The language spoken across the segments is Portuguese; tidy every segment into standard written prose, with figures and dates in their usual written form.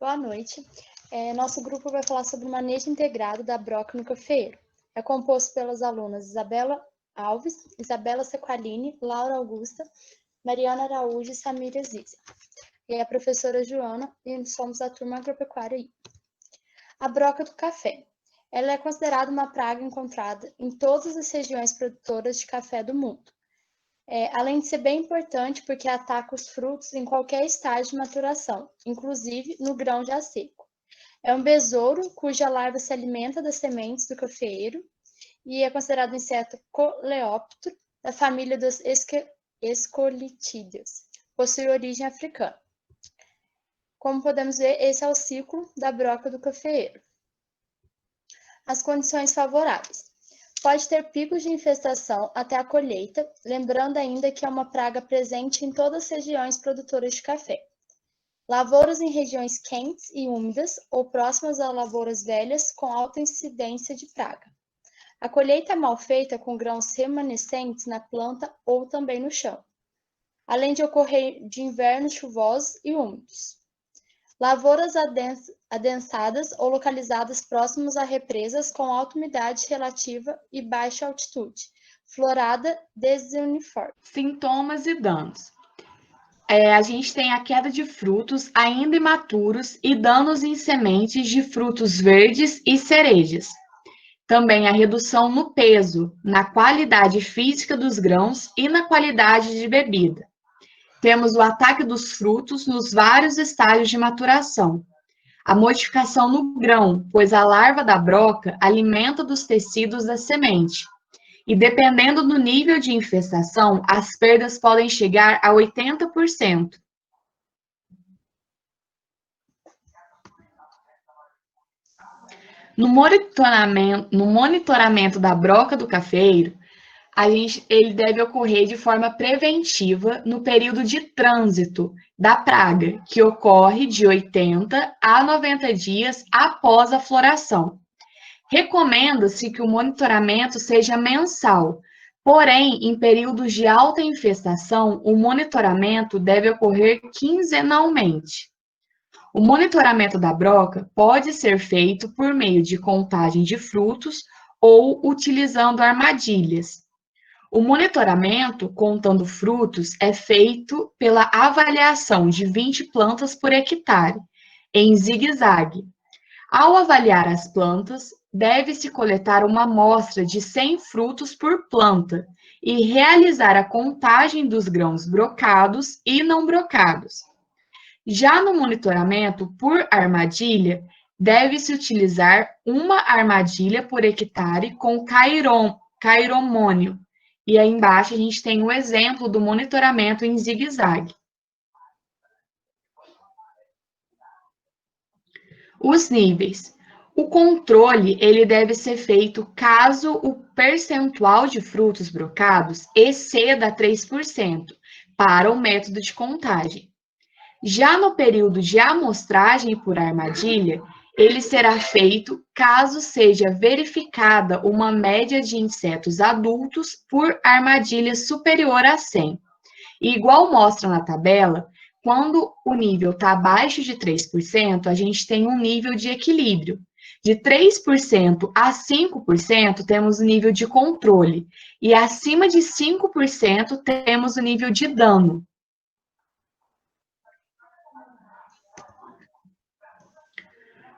Boa noite. Nosso grupo vai falar sobre o manejo integrado da broca no cafeeiro. É composto pelas alunas Isabela Alves, Isabela Sequalini, Laura Augusta, Mariana Araújo e Samira Ziza. E a professora Joana, e somos da turma agropecuária I. A broca do café. Ela é considerada uma praga encontrada em todas as regiões produtoras de café do mundo. Além de ser bem importante porque ataca os frutos em qualquer estágio de maturação, inclusive no grão já seco. É um besouro cuja larva se alimenta das sementes do cafeeiro e é considerado um inseto coleóptero da família dos escolitídeos. Possui origem africana. Como podemos ver, esse é o ciclo da broca do cafeeiro. As condições favoráveis. Pode ter picos de infestação até a colheita, lembrando ainda que é uma praga presente em todas as regiões produtoras de café. Lavouras em regiões quentes e úmidas ou próximas a lavouras velhas com alta incidência de praga. A colheita é mal feita com grãos remanescentes na planta ou também no chão, além de ocorrer de invernos chuvosos e úmidos. Lavouras adensadas ou localizadas próximas a represas com alta umidade relativa e baixa altitude. Florada desuniforme. Sintomas e danos. A gente tem a queda de frutos ainda imaturos e danos em sementes de frutos verdes e cerejas. Também a redução no peso, na qualidade física dos grãos e na qualidade de bebida. Temos o ataque dos frutos nos vários estágios de maturação. A modificação no grão, pois a larva da broca alimenta dos tecidos da semente. E dependendo do nível de infestação, as perdas podem chegar a 80%. No monitoramento da broca do cafeeiro, ele deve ocorrer de forma preventiva no período de trânsito da praga, que ocorre de 80 a 90 dias após a floração. Recomenda-se que o monitoramento seja mensal, porém, em períodos de alta infestação, o monitoramento deve ocorrer quinzenalmente. O monitoramento da broca pode ser feito por meio de contagem de frutos ou utilizando armadilhas. O monitoramento, contando frutos, é feito pela avaliação de 20 plantas por hectare, em zigue-zague. Ao avaliar as plantas, deve-se coletar uma amostra de 100 frutos por planta e realizar a contagem dos grãos brocados e não brocados. Já no monitoramento por armadilha, deve-se utilizar uma armadilha por hectare com cairomônio. E aí embaixo a gente tem o exemplo do monitoramento em zigue-zague. Os níveis. O controle ele deve ser feito caso o percentual de frutos brocados exceda 3% para o método de contagem. Já no período de amostragem por armadilha, ele será feito caso seja verificada uma média de insetos adultos por armadilha superior a 100. E igual mostra na tabela, quando o nível está abaixo de 3%, a gente tem um nível de equilíbrio. De 3% a 5% temos o nível de controle, e acima de 5% temos o nível de dano.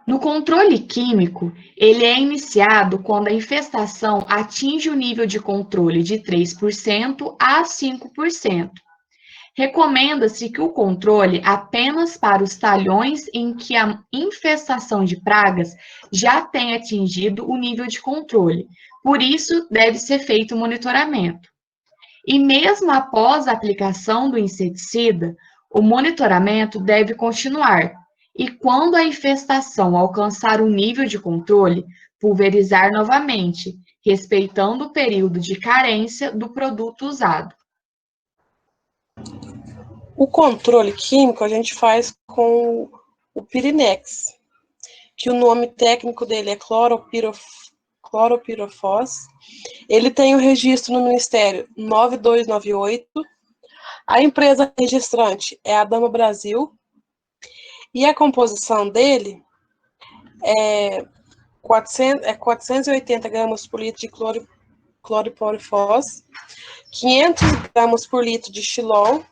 No controle químico, ele é iniciado quando a infestação atinge o nível de controle de 3% a 5%. Recomenda-se que o controle apenas para os talhões em que a infestação de pragas já tenha atingido o nível de controle. Por isso, deve ser feito o monitoramento. E mesmo após a aplicação do inseticida, o monitoramento deve continuar. E quando a infestação alcançar o nível de controle, pulverizar novamente, respeitando o período de carência do produto usado. O controle químico a gente faz com o Pirinex, que o nome técnico dele é cloropirofos. Ele tem o registro no Ministério 9298. A empresa registrante é a Dama Brasil. E a composição dele é 480 gramas por litro de cloripirifos, 500 gramas por litro de xilol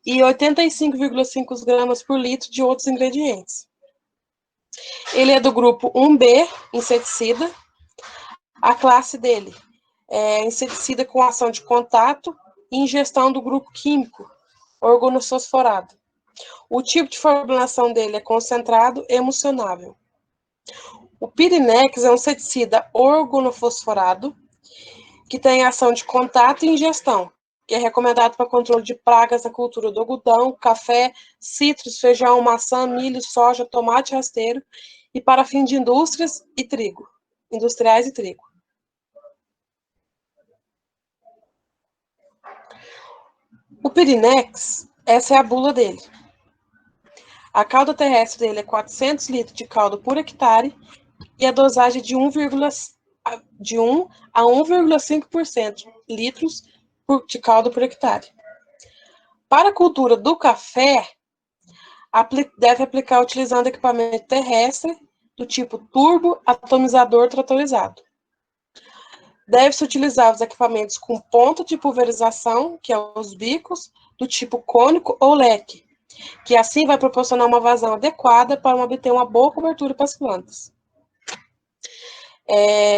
e 85,5 gramas por litro de outros ingredientes. Ele é do grupo 1B, inseticida. A classe dele é inseticida com ação de contato e ingestão do grupo químico organofosforado. O tipo de formulação dele é concentrado e emulsionável. O Pirinex é um inseticida organofosforado que tem ação de contato e ingestão, que é recomendado para controle de pragas na cultura do algodão, café, citros, feijão, maçã, milho, soja, tomate rasteiro e para fim de indústrias e trigo, industriais e trigo. O Pirinex, essa é a bula dele. A cauda terrestre dele é 400 litros de calda por hectare e a dosagem de 1 a 1,5% litros de calda por hectare. Para a cultura do café, deve aplicar utilizando equipamento terrestre do tipo turbo atomizador tratorizado. Deve-se utilizar os equipamentos com ponta de pulverização, que é os bicos, do tipo cônico ou leque, que assim vai proporcionar uma vazão adequada para obter uma boa cobertura para as plantas.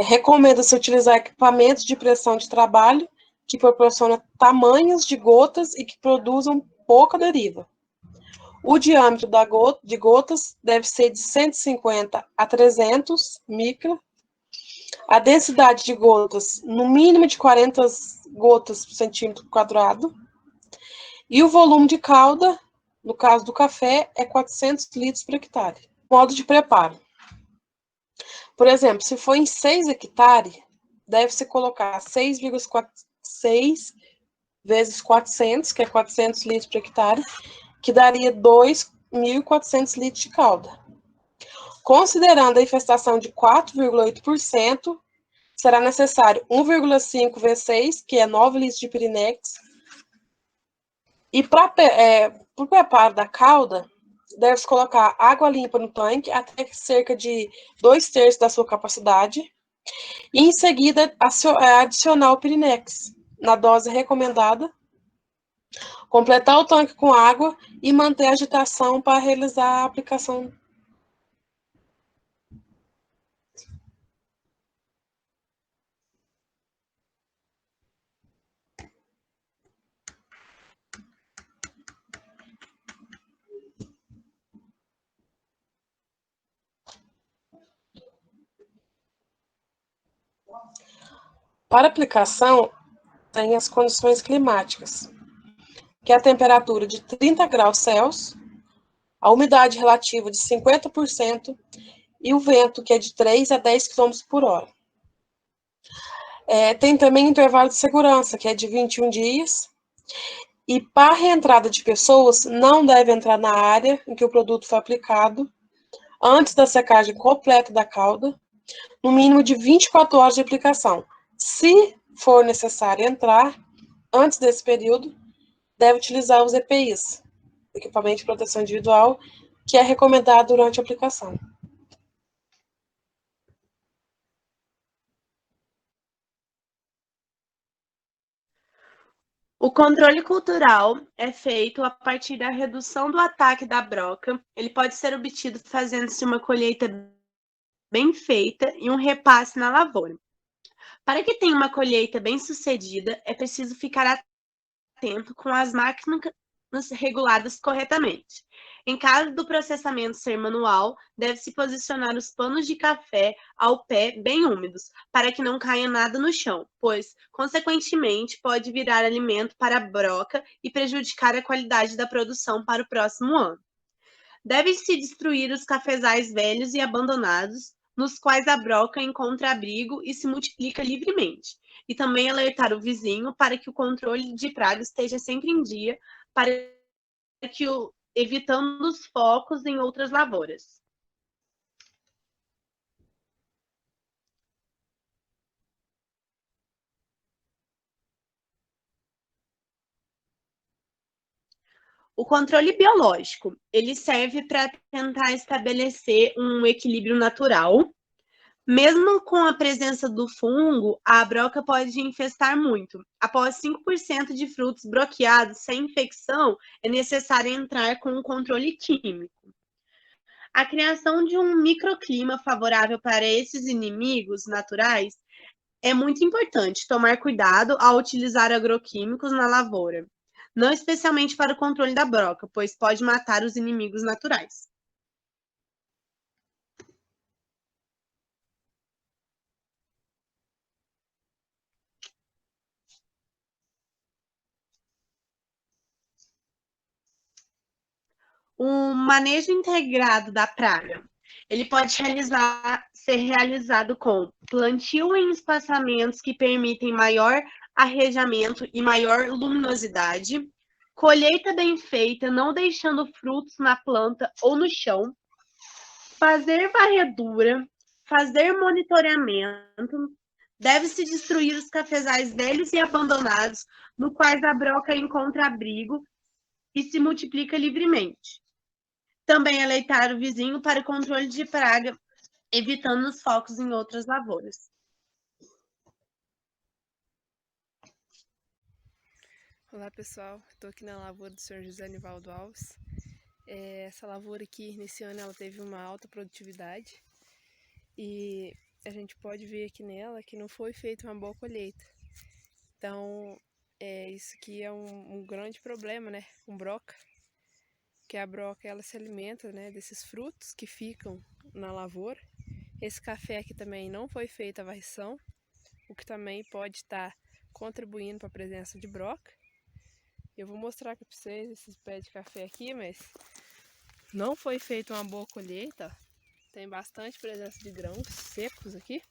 Recomenda-se utilizar equipamentos de pressão de trabalho que proporcionam tamanhos de gotas e que produzam pouca deriva. O diâmetro de gotas deve ser de 150 a 300 micra. A densidade de gotas, no mínimo de 40 gotas por centímetro quadrado. E o volume de calda, no caso do café, é 400 litros por hectare. Modo de preparo. Por exemplo, se for em 6 hectares, deve-se colocar 6,6 vezes 400, que é 400 litros por hectare, que daria 2.400 litros de calda. Considerando a infestação de 4,8%, será necessário 1,5 vezes 6, que é 9 litros de Pirinex. E para o preparo da calda, deve-se colocar água limpa no tanque até cerca de 2/3 da sua capacidade. E em seguida, adicionar o Pirinex na dose recomendada, completar o tanque com água e manter a agitação para realizar a aplicação. Para aplicação, tem as condições climáticas, que é a temperatura de 30 graus Celsius, a umidade relativa de 50% e o vento, que é de 3 a 10 km por hora. Tem também intervalo de segurança, que é de 21 dias. E para a reentrada de pessoas, não deve entrar na área em que o produto foi aplicado antes da secagem completa da calda, no mínimo de 24 horas de aplicação. Se for necessário entrar antes desse período, deve utilizar os EPIs, equipamento de proteção individual, que é recomendado durante a aplicação. O controle cultural é feito a partir da redução do ataque da broca. Ele pode ser obtido fazendo-se uma colheita bem feita e um repasse na lavoura. Para que tenha uma colheita bem-sucedida, é preciso ficar atento com as máquinas reguladas corretamente. Em caso do processamento ser manual, deve-se posicionar os panos de café ao pé bem úmidos, para que não caia nada no chão, pois, consequentemente, pode virar alimento para a broca e prejudicar a qualidade da produção para o próximo ano. Deve-se destruir os cafezais velhos e abandonados, nos quais a broca encontra abrigo e se multiplica livremente, e também alertar o vizinho para que o controle de praga esteja sempre em dia, para que evitando os focos em outras lavouras. O controle biológico, ele serve para tentar estabelecer um equilíbrio natural. Mesmo com a presença do fungo, a broca pode infestar muito. Após 5% de frutos broqueados sem infecção, é necessário entrar com um controle químico. A criação de um microclima favorável para esses inimigos naturais é muito importante tomar cuidado ao utilizar agroquímicos na lavoura, não especialmente para o controle da broca, pois pode matar os inimigos naturais. O manejo integrado da praga, ele pode ser realizado com plantio em espaçamentos que permitem maior arrejamento e maior luminosidade, colheita bem feita, não deixando frutos na planta ou no chão, fazer varredura, fazer monitoramento, deve-se destruir os cafezais velhos e abandonados, no quais a broca encontra abrigo e se multiplica livremente. Também aleitar o vizinho para o controle de praga, evitando os focos em outras lavouras. Olá pessoal, estou aqui na lavoura do Sr. José Nivaldo Alves. Essa lavoura aqui, nesse ano, ela teve uma alta produtividade e a gente pode ver aqui nela que não foi feita uma boa colheita. Então, isso aqui é um grande problema, né, com broca, que a broca ela se alimenta, né, desses frutos que ficam na lavoura. Esse café aqui também não foi feita a varrição, o que também pode estar contribuindo para a presença de broca. Eu vou mostrar aqui para vocês esses pés de café aqui, mas não foi feita uma boa colheita. Tem bastante presença de grãos secos aqui.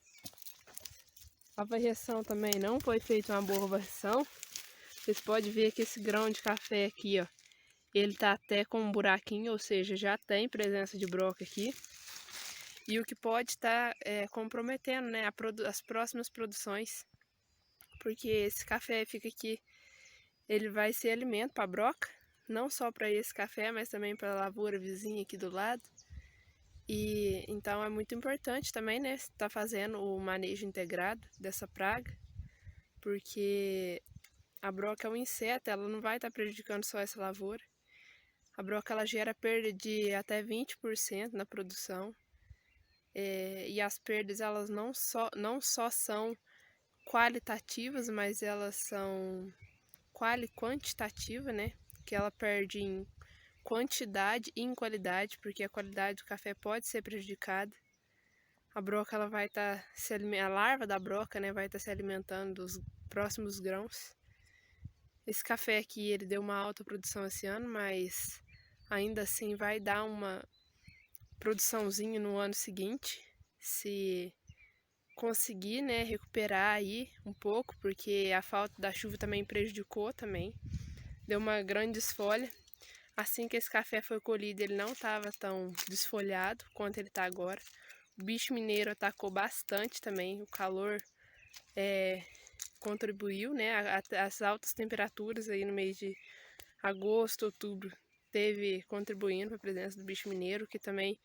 A varrição também não foi feita uma boa varrição. Vocês podem ver que esse grão de café aqui, ó, ele tá até com um buraquinho, ou seja, já tem presença de broca aqui. E o que pode estar comprometendo, né, as próximas produções. Porque esse café fica aqui, ele vai ser alimento para a broca, não só para esse café, mas também para a lavoura vizinha aqui do lado. E então é muito importante também, né, estar fazendo o manejo integrado dessa praga, porque a broca é um inseto, ela não vai estar prejudicando só essa lavoura. A broca ela gera perda de até 20% na produção. E as perdas elas não só são qualitativas, mas elas são quantitativas, né? Que ela perde em quantidade e em qualidade, porque a qualidade do café pode ser prejudicada. A broca ela vai estar a larva da broca, né, vai estar se alimentando dos próximos grãos. Esse café aqui ele deu uma alta produção esse ano, mas ainda assim vai dar uma produçãozinha no ano seguinte, se conseguir, né, recuperar aí um pouco, porque a falta da chuva também prejudicou também, deu uma grande desfolha. Assim que esse café foi colhido, ele não estava tão desfolhado quanto ele está agora. O bicho mineiro atacou bastante também, o calor contribuiu, né, as altas temperaturas aí no mês de agosto, outubro, teve contribuindo para a presença do bicho mineiro, que também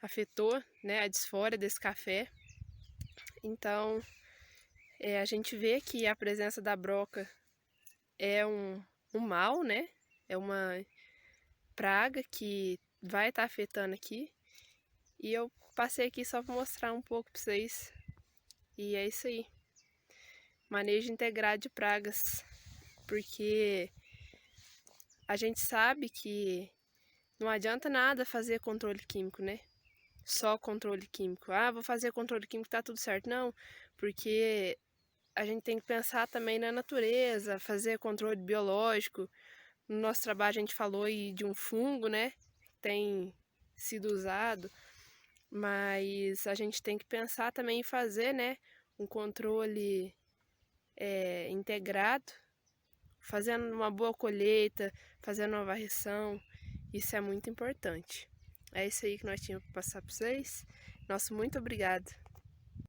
afetou, né, a desfolha desse café. Então, a gente vê que a presença da broca é um mal, né? É uma praga que vai estar afetando aqui. E eu passei aqui só para mostrar um pouco para vocês. E é isso aí. Manejo integrado de pragas. Porque a gente sabe que não adianta nada fazer controle químico, né? Só controle químico. Ah, vou fazer controle químico, tá tudo certo. Não, porque a gente tem que pensar também na natureza, fazer controle biológico. No nosso trabalho a gente falou aí de um fungo, né? Tem sido usado, mas a gente tem que pensar também em fazer, né, um controle integrado, fazendo uma boa colheita, fazendo uma varrição. Isso é muito importante. É isso aí que nós tínhamos para passar para vocês. Nosso muito obrigado.